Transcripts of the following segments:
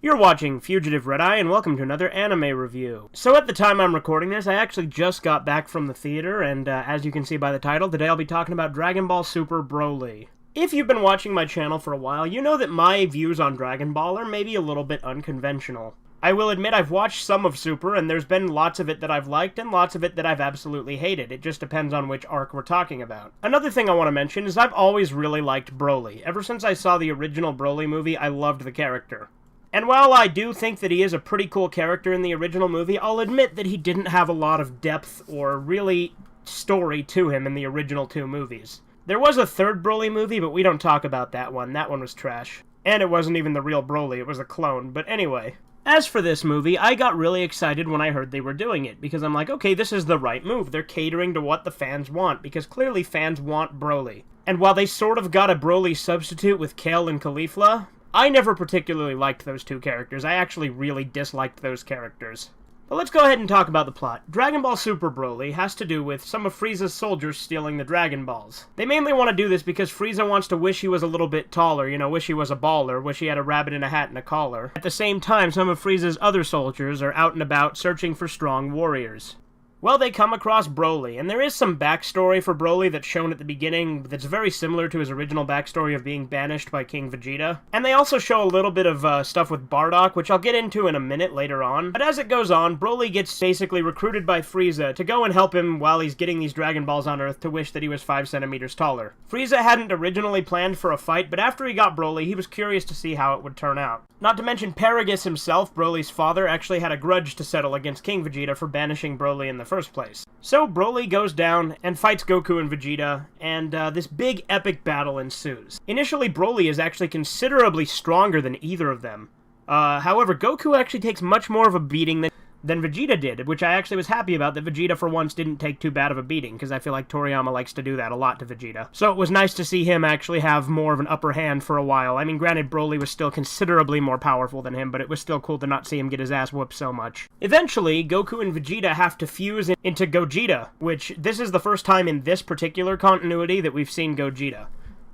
You're watching Fugitive Red-Eye, and welcome to another anime review. So at the time I'm recording this, I actually just got back from the theater, and as you can see by the title, today I'll be talking about Dragon Ball Super Broly. If you've been watching my channel for a while, you know that my views on Dragon Ball are maybe a little bit unconventional. I will admit I've watched some of Super, and there's been lots of it that I've liked, and lots of it that I've absolutely hated. It just depends on which arc we're talking about. Another thing I want to mention is I've always really liked Broly. Ever since I saw the original Broly movie, I loved the character. And while I do think that he is a pretty cool character in the original movie, I'll admit that he didn't have a lot of depth or really story to him in the original two movies. There was a third Broly movie, but we don't talk about that one. That one was trash. And it wasn't even the real Broly, it was a clone. But anyway. As for this movie, I got really excited when I heard they were doing it, because I'm like, okay, this is the right move. They're catering to what the fans want, because clearly fans want Broly. And while they sort of got a Broly substitute with Kale and Caulifla, I never particularly liked those two characters. I actually really disliked those characters. But let's go ahead and talk about the plot. Dragon Ball Super Broly has to do with some of Frieza's soldiers stealing the Dragon Balls. They mainly want to do this because Frieza wants to wish he was a little bit taller, you know, wish he was a baller, wish he had a rabbit in a hat and a collar. At the same time, some of Frieza's other soldiers are out and about searching for strong warriors. Well, they come across Broly, and there is some backstory for Broly that's shown at the beginning that's very similar to his original backstory of being banished by King Vegeta. And they also show a little bit of stuff with Bardock, which I'll get into in a minute later on. But as it goes on, Broly gets basically recruited by Frieza to go and help him while he's getting these Dragon Balls on Earth to wish that he was 5 centimeters taller. Frieza hadn't originally planned for a fight, but after he got Broly, he was curious to see how it would turn out. Not to mention Paragus himself, Broly's father, actually had a grudge to settle against King Vegeta for banishing Broly in the first place. So Broly goes down and fights Goku and Vegeta, and this big epic battle ensues. Initially, Broly is actually considerably stronger than either of them. However, Goku actually takes much more of a beating than Vegeta did, which I actually was happy about, that Vegeta for once didn't take too bad of a beating, because I feel like Toriyama likes to do that a lot to Vegeta. So it was nice to see him actually have more of an upper hand for a while. I mean, granted, Broly was still considerably more powerful than him, but it was still cool to not see him get his ass whooped so much. Eventually, Goku and Vegeta have to fuse into Gogeta, which this is the first time in this particular continuity that we've seen Gogeta.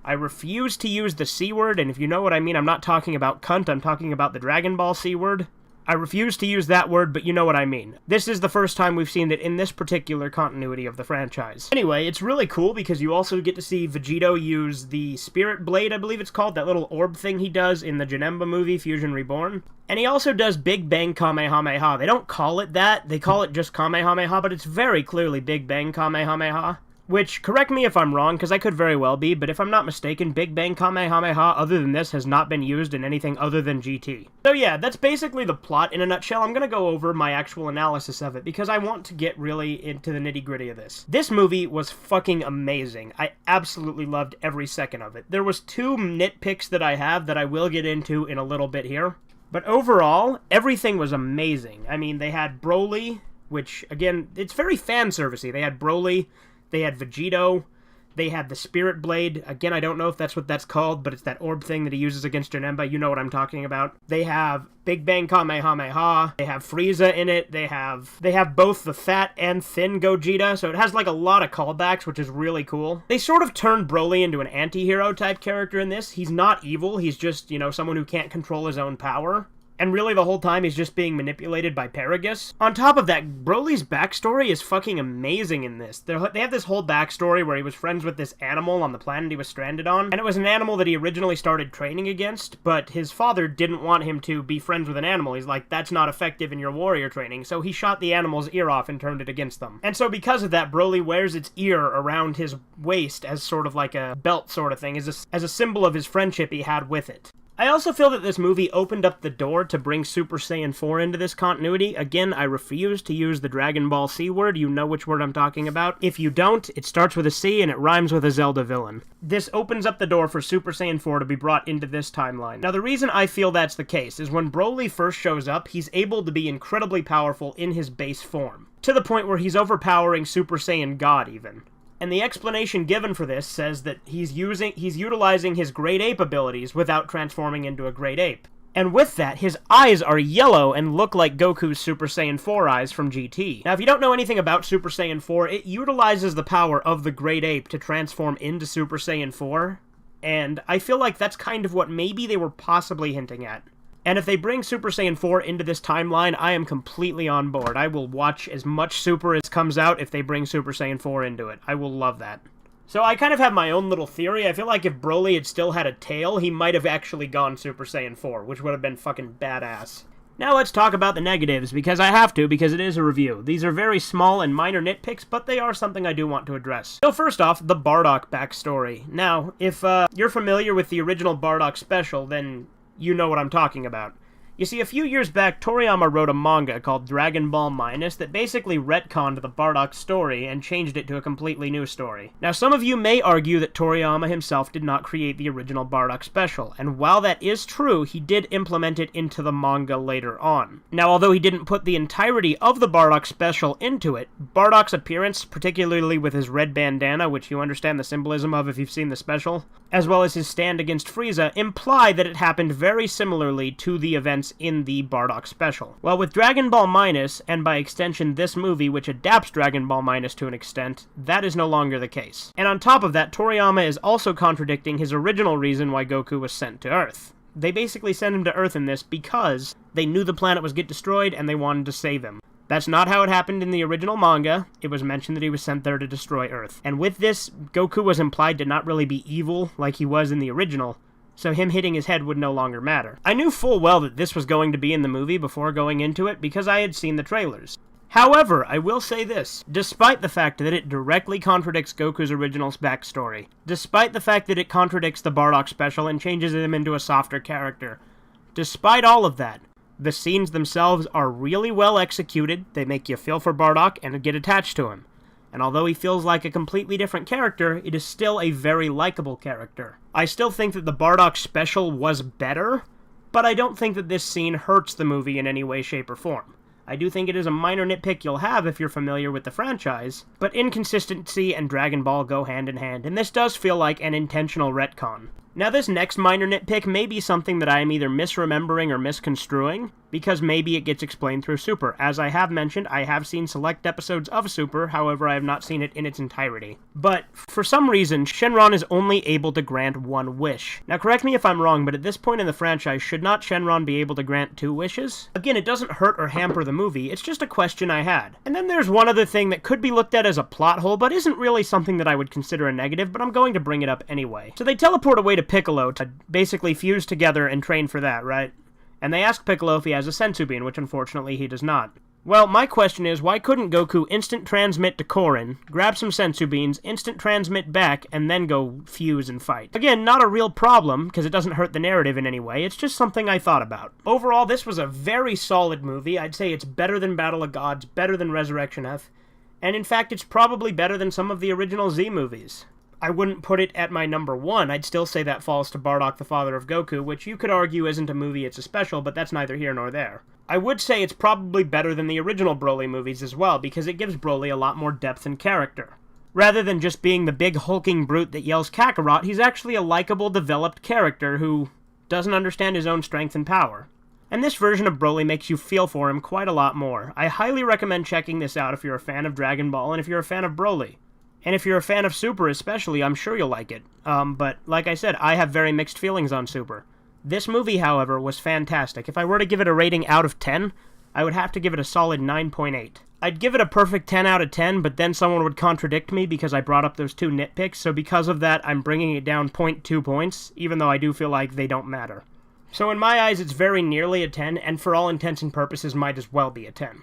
I refuse to use the C word, and if you know what I mean, I'm not talking about cunt, I'm talking about the Dragon Ball C word. I refuse to use that word, but you know what I mean. This is the first time we've seen it in this particular continuity of the franchise. Anyway, it's really cool because you also get to see Vegito use the Spirit Blade, I believe it's called, that little orb thing he does in the Janemba movie, Fusion Reborn. And he also does Big Bang Kamehameha. They don't call it that, they call it just Kamehameha, but it's very clearly Big Bang Kamehameha. Which, correct me if I'm wrong, because I could very well be, but if I'm not mistaken, Big Bang Kamehameha, other than this, has not been used in anything other than GT. So yeah, that's basically the plot in a nutshell. I'm gonna go over my actual analysis of it, because I want to get really into the nitty-gritty of this. This movie was fucking amazing. I absolutely loved every second of it. There was two nitpicks that I have that I will get into in a little bit here. But overall, everything was amazing. I mean, they had Broly, which, again, it's very fan-servicey. They had Broly, they had Vegito, they had the Spirit Blade. Again, I don't know if that's what that's called, but it's that orb thing that he uses against Janemba. You know what I'm talking about. They have Big Bang Kamehameha. They have Frieza in it. They have both the fat and thin Gogeta, so it has like a lot of callbacks, which is really cool. They sort of turned Broly into an anti-hero type character in this. He's not evil. He's just, you know, someone who can't control his own power. And really the whole time he's just being manipulated by Paragus. On top of that, Broly's backstory is fucking amazing in this. They have this whole backstory where he was friends with this animal on the planet he was stranded on. And it was an animal that he originally started training against, but his father didn't want him to be friends with an animal. He's like, that's not effective in your warrior training. So he shot the animal's ear off and turned it against them. And so because of that, Broly wears its ear around his waist as sort of like a belt sort of thing, as a symbol of his friendship he had with it. I also feel that this movie opened up the door to bring Super Saiyan 4 into this continuity. Again, I refuse to use the Dragon Ball C word. You know which word I'm talking about. If you don't, it starts with a C and it rhymes with a Zelda villain. This opens up the door for Super Saiyan 4 to be brought into this timeline. Now, the reason I feel that's the case is when Broly first shows up, he's able to be incredibly powerful in his base form, to the point where he's overpowering Super Saiyan God, even. And the explanation given for this says that he's utilizing his Great Ape abilities without transforming into a Great Ape. And with that, his eyes are yellow and look like Goku's Super Saiyan 4 eyes from GT. Now, if you don't know anything about Super Saiyan 4, it utilizes the power of the Great Ape to transform into Super Saiyan 4. And I feel like that's kind of what maybe they were possibly hinting at. And if they bring Super Saiyan 4 into this timeline, I am completely on board. I will watch as much Super as comes out if they bring Super Saiyan 4 into it. I will love that. So I kind of have my own little theory. I feel like if Broly had still had a tail, he might have actually gone Super Saiyan 4, which would have been fucking badass. Now let's talk about the negatives, because I have to, because it is a review. These are very small and minor nitpicks, but they are something I do want to address. So first off, the Bardock backstory. Now, if you're familiar with the original Bardock special, then you know what I'm talking about. You see, a few years back, Toriyama wrote a manga called Dragon Ball Minus that basically retconned the Bardock story and changed it to a completely new story. Now, some of you may argue that Toriyama himself did not create the original Bardock special, and while that is true, he did implement it into the manga later on. Now, although he didn't put the entirety of the Bardock special into it, Bardock's appearance, particularly with his red bandana, which you understand the symbolism of if you've seen the special, as well as his stand against Frieza, imply that it happened very similarly to the events in the Bardock special. Well, with Dragon Ball Minus, and by extension this movie, which adapts Dragon Ball Minus to an extent, that is no longer the case. And on top of that, Toriyama is also contradicting his original reason why Goku was sent to Earth. They basically sent him to Earth in this because they knew the planet was get destroyed and they wanted to save him. That's not how it happened in the original manga. It was mentioned that he was sent there to destroy Earth. And with this, Goku was implied to not really be evil like he was in the original, so him hitting his head would no longer matter. I knew full well that this was going to be in the movie before going into it because I had seen the trailers. However, I will say this, despite the fact that it directly contradicts Goku's original backstory, despite the fact that it contradicts the Bardock special and changes him into a softer character, despite all of that, the scenes themselves are really well executed. They make you feel for Bardock and get attached to him. And although he feels like a completely different character, it is still a very likable character. I still think that the Bardock special was better, but I don't think that this scene hurts the movie in any way, shape, or form. I do think it is a minor nitpick you'll have if you're familiar with the franchise, but inconsistency and Dragon Ball go hand in hand, and this does feel like an intentional retcon. Now this next minor nitpick may be something that I am either misremembering or misconstruing, because maybe it gets explained through Super. As I have mentioned, I have seen select episodes of Super, however I have not seen it in its entirety. But, for some reason, Shenron is only able to grant one wish. Now correct me if I'm wrong, but at this point in the franchise, should not Shenron be able to grant 2 wishes? Again, it doesn't hurt or hamper the movie, it's just a question I had. And then there's one other thing that could be looked at as a plot hole, but isn't really something that I would consider a negative, but I'm going to bring it up anyway. So they teleport away to Piccolo to basically fuse together and train for that, right? And they ask Piccolo if he has a senzu bean, which unfortunately he does not. Well, my question is, why couldn't Goku instant transmit to Korin, grab some senzu beans, instant transmit back, and then go fuse and fight? Again, not a real problem, because it doesn't hurt the narrative in any way, it's just something I thought about. Overall, this was a very solid movie. I'd say it's better than Battle of Gods, better than Resurrection F, and in fact, it's probably better than some of the original Z movies. I wouldn't put it at my number 1. I'd still say that falls to Bardock, the father of Goku, which you could argue isn't a movie, it's a special, but that's neither here nor there. I would say it's probably better than the original Broly movies as well, because it gives Broly a lot more depth and character. Rather than just being the big hulking brute that yells Kakarot, he's actually a likable, developed character who doesn't understand his own strength and power. And this version of Broly makes you feel for him quite a lot more. I highly recommend checking this out if you're a fan of Dragon Ball and if you're a fan of Broly. And if you're a fan of Super especially, I'm sure you'll like it. But like I said, I have very mixed feelings on Super. This movie, however, was fantastic. If I were to give it a rating out of 10, I would have to give it a solid 9.8. I'd give it a perfect 10 out of 10, but then someone would contradict me because I brought up those 2 nitpicks, so because of that, I'm bringing it down 0.2 points, even though I do feel like they don't matter. So in my eyes, it's very nearly a 10, and for all intents and purposes, might as well be a 10.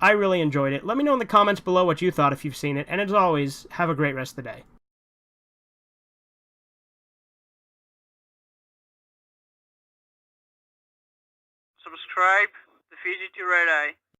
I really enjoyed it. Let me know in the comments below what you thought if you've seen it, and as always, have a great rest of the day. Subscribe to Fiji Red Eye.